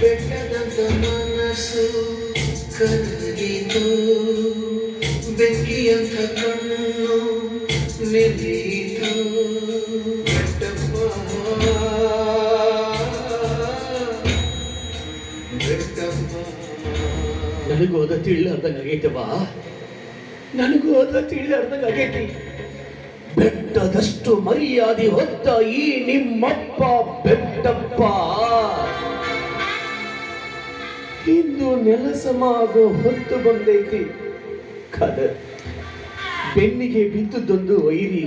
ಬೆಟ್ಟದಂತ ಮನಸ್ಸು ಕರಗಿತು, ಬೆಂಕಿಯಂತ ಕಣ್ಣು ನೆನೆಯಿತು. ಬೆಟ್ಟಪ್ಪ ಬೆಟ್ಟಪ್ಪ. ನನಗೂ ಅದ ತಿಳಿಲಾರ್ದಂಗೆ ಆಗೈತವ, ನನಗೂ ಅದ ತಿಳಿಲಾರ್ದಂಗೆ ಆಗೈತಿ. ಬೆಟ್ಟದಷ್ಟು ಮರ್ಯಾದೆ ಹೊತ್ತ ಈ ನಿಮ್ಮಪ್ಪ ಬೆಟ್ಟಪ್ಪ ಇಂದು ನೆಲಸಮ ಆಗೋ ಹೊತ್ತು ಬಂದೈತಿ. ಖದರ್ ಬೆನ್ನಿಗೆ ಬಿದ್ದುದೊಂದು ವೈರಿ,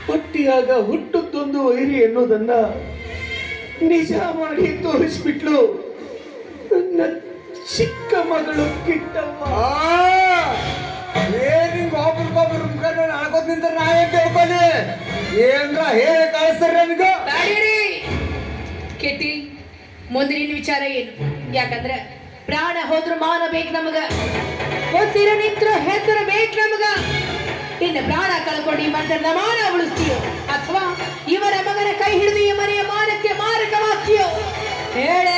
ಹೊಟ್ಟಿಯಾಗ ಹುಟ್ಟುದೊಂದು ವೈರಿ ಅನ್ನೋದನ್ನ ನಿಜ ಮಾಡಿ ತೋರಿಸ್ಬಿಟ್ಲು ನನ್ನ ಚಿಕ್ಕ ಮಗಳು ಕಿಟ್ಟವ್ವ. ಒಬ್ರಿಗೊಬ್ರು ಮುಖಂಡ ಅಳ್ಕೋತ ನಿಂತ ನಾ ಏನ್ ತಿಳ್ಕೊಳ್ಳಿ? ಏನ್ರ ಹೇಳಿ ಕಳಿಸ್ತಾರ ನನಗೆ. ಕೆಟಿ ಮುಂದಿನ ವಿಚಾರ ಏನು? ಯಾಕಂದ್ರೆ ಪ್ರಾಣ ಹೋದ್ರು ಮಾನ ಬೇಕು ನಮಗ, ಒತ್ತಿರ ನಿಂತ್ರು ಹೆಸರು ಬೇಕು ನಮಗ. ಇನ್ನು ಪ್ರಾಣ ಕಳ್ಕೊಂಡು ಈ ಮಂದಿರದ ಮಾನ ಉಳಿಸ್ತೀಯೋ ಅಥವಾ ಇವರ ಮಗನ ಕೈ ಹಿಡಿದು ಈ ಮನೆಯ ಮಾನಕ್ಕೆ ಮಾರಕವಾಗ್ತೀಯೋ ಹೇಳೆ.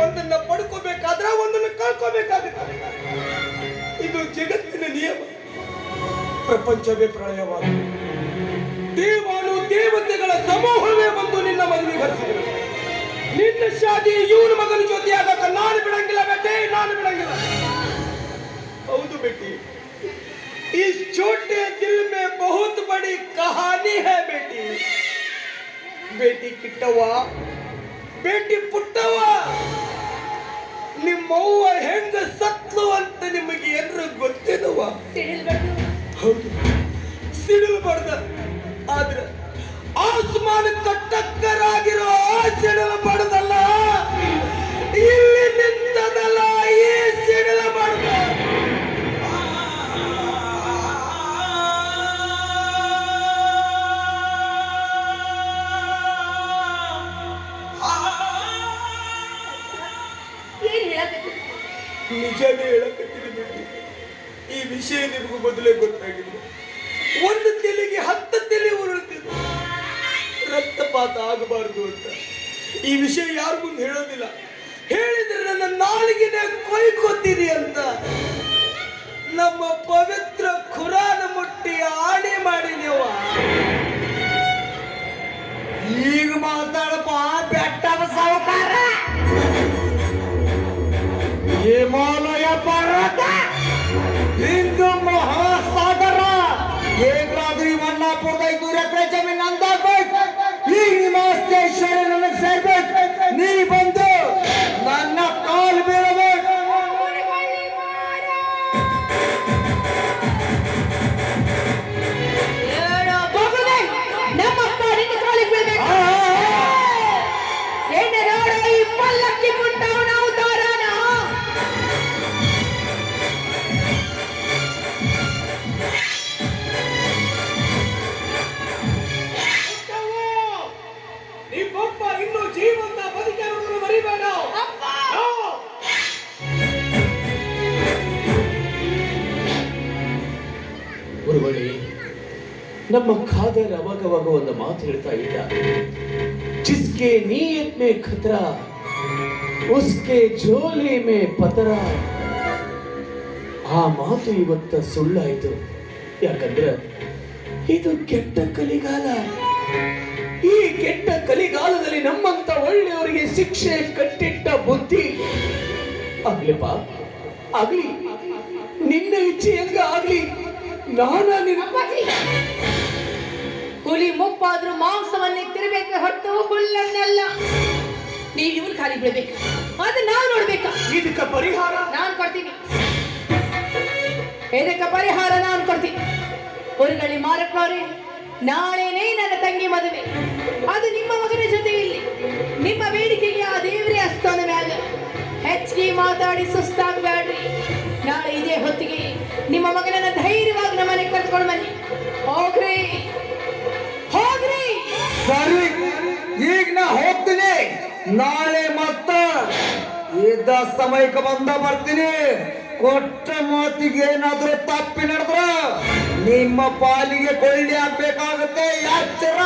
ಒಂದನ್ನ ಪಡ್ಕೋಬೇಕಾದ್ರೆ ಒಂದನ್ನ ಕಳ್ಕೋಬೇಕಾಗುತ್ತೆ. ಇದು ಜಗತ್ತಿನ ನಿಯಮ. ಪ್ರಪಂಚವೇ ಪ್ರಳಯವಾದ ದೇವಾನು ದೇವತೆಗಳ ಸಮೂಹವೇ ಬಂದು ನಿನ್ನ ಮದುವೆಗೆ ಹರಿಸಿದರು. ನಿನ್ನ ಶಾದಿ ಇವನ ಮಗನ ಜೊತೆ ಆಗಕ್ಕ ನಾನು ಬಿಡಂಗಿಲ್ಲ ಬೇಟೆ, ನಾನು ಬಿಡಂಗಿಲ್ಲ. ಹೌದು ಬೇಟಿ, इस छोटे दिल में बहुत बड़ी कहानी है बेटी. बेटी किಟ್ಟವ್ವ, ಬೇಟಿ ಪುಟ್ಟವ್ವ, ನಿಮ್ಮವ್ವ ಹೆಂಗ ಸತ್ಲು ಅಂತ ನಿಮಗೆ ಏನ್ರ ಗೊತ್ತೇನವ್ವ? ಹೌದು, ಸಿಡಿಲ್ಬಾರ್ದ. ಆದ್ರೆ ಆಸ್ಮಾನಕ್ಕೆ ಟಕ್ಕರಾಗಿರೋ ಸಿಡಿಲ್ಬಾರ್ದಲ್ಲ, ಇಲ್ಲಿ ನಿಂತದಲ್ಲ ಈ ಸಿಡಿಲ್ಬಾರ್ದ. ನಿಜಾನೇ ಹೇಳಕತ್ತೀನಿ ಬೇಟಿ, ಈ ವಿಷಯ ನಿಮಗೂ ಮೊದಲೇ ಗೊತ್ತಾಗಿಲ್ಲ. ಒಂದು ತಲೆಗೆ 10 ತಲೆ ಉರುಳ್ತಿದ್ದು, ರಕ್ತಪಾತ ಆಗಬಾರದು ಅಂತ. ಈ ವಿಷಯ ಯಾರು ಮುಂದೆ ಹೇಳೋದಿಲ್ಲ. ಹೇಳಿದ್ರೆ ನನ್ನ ನಾಲಿಗೆನೆ ಕೊಯ್ಕೊತೀರಿ ಅಂತ ನಮ್ಮ ಪವಿತ್ರ ಖುರಾನ ಮುಟ್ಟಿ ಆಣೆ ಮಾಡಿ ನೀವು. ಈಗ ಮಾತಾಡಪ್ಪ ಬೆಟ್ಟದ ಸಾಹುಕಾರ. ಹಿಮಾಲಯ ಪರ್ವತ, ಹಿಂದೂ ಮಹಾಸಾಗರ, ಹೇಗಾದ್ರೂ ಮನ್ನಾಪುರದ 500 ಎಕರೆ ಜಮೀನು ನಂದಾಗ್ಬೇಕು. ಈಗ ನಿಮ್ಮ ಅಷ್ಟೇಶ್ವರ ನನಗೆ ಸೇರ್ಬೇಕು. ನೀ ಬಂದು ನನ್ನ ಕಾಲು ಬೀಳಬೇಕು. ನಮ್ಮಪ್ಪ ನಿನ್ನ ಕಾಲಿಗೆ ಬೀಳ್ಬೇಕು. ಎಣ್ಣೆ ನೋಡ ಈ ಪಲ್ಲಕ್ಕಿ ಮುಂಡವನ ಅವತಾರನ. ನಿಮ್ಮಪ್ಪ ಇನ್ನು ಜೀವಂತ ಬದುಕಿರುವುದನ್ನು ಮರಿಬೇಡ. ಗುರುಗಳೇ, ನಮ್ಮ ಖಾದರ್ ಅವಾಗವಾಗ ಒಂದು ಮಾತು ಹೇಳ್ತಾ ಇದ್ದ, ಜಿಸ್ಕೆ ನೀಯತ್ ಮೇ ಖತರಾ ಉಸ್ಕೆ ಜೋಲಿ ಮೇ ಪತರಾ. ಆ ಮಾತು ಇವತ್ತ ಸುಳ್ಳಾಯಿತು. ಯಾಕಂದ್ರೆ ಇದು ಕೆಟ್ಟ ಕಲಿಗಾಲ. ಈ ಕೆಟ್ಟ ಕಲಿಗಾಲದಲ್ಲಿ ನಮ್ಮಂತ ಒಳ್ಳೆಯವರಿಗೆ ಶಿಕ್ಷೆ ಕಟ್ಟಿಟ್ಟ ಬುದ್ಧಿ ಆಗ್ಲಿಪ್ಪ, ಆಗ್ಲಿ, ನಿನ್ನ ಇಚ್ಛೆಯಂಗ ಆಗ್ಲಿ. ಹುಲಿ ಮುಪ್ಪಾದ್ರೂ ಮಾಂಸವನ್ನೇ ತಿರ್ಬೇಕು ಹೊತ್ತು ಹುಲ್ಲನ್ನೆಲ್ಲ. ನೀವು ಇವನ್ ಖಾಲಿ ಬಿಡ್ಬೇಕು, ಅದು ನಾವು ನೋಡ್ಬೇಕಾ? ಇದಕ್ಕ ಪರಿಹಾರ ನಾನು ಕೊಡ್ತೀನಿ. ಇದಕ್ಕೆ ಪರಿಹಾರ ನಾನು ಕೊಡ್ತೀನಿ. ಹೊರಗಳಿ ಮಾರಪ್ಪನವ್ರೆ, ನಾಳೆನೇ ನನ್ನ ತಂಗಿ ಮದುವೆ. ಅದು ನಿಮ್ಮ ಮಗನ ಜೊತೆ ಇಲ್ಲಿ. ನಿಮ್ಮ ಬೇಡಿಕೆಗೆ ಆ ದೇವರೇ ಅಸ್ತಾನ ಮ್ಯಾಗ. ಹೆಚ್ಚಿಗೆ ಮಾತಾಡಿ ಸುಸ್ತಾಗಬೇಡ್ರಿ. ನಾಳೆ ಇದೇ ಹೊತ್ತಿಗೆ ನಿಮ್ಮ ಮಗನನ್ನ ಧೈರ್ಯವಾಗಿ ನಮ್ಮನೆ ಕರ್ಕೊಂಡು ಬನ್ನಿ. ಹೋಗ್ರಿ ಹೋಗ್ರಿ. ಸರಿ, ಈಗ ನಾ ಹೋಗ್ತೀನಿ. ನಾಳೆ ಮತ್ತ ಇದ್ದ ಸಮಯಕ್ಕೆ ಬಂದ ಬರ್ತೀನಿ. ಕೊಟ್ಟ ಮಾತಿಗೆ ಏನಾದ್ರೂ ತಪ್ಪಿ ನಡೆದ್ರ ನಿಮ್ಮ ಪಾಲಿಗೆ ಕೊಳ್ಳಿ ಆಗ್ಬೇಕಾಗುತ್ತೆ ಯಾಚರ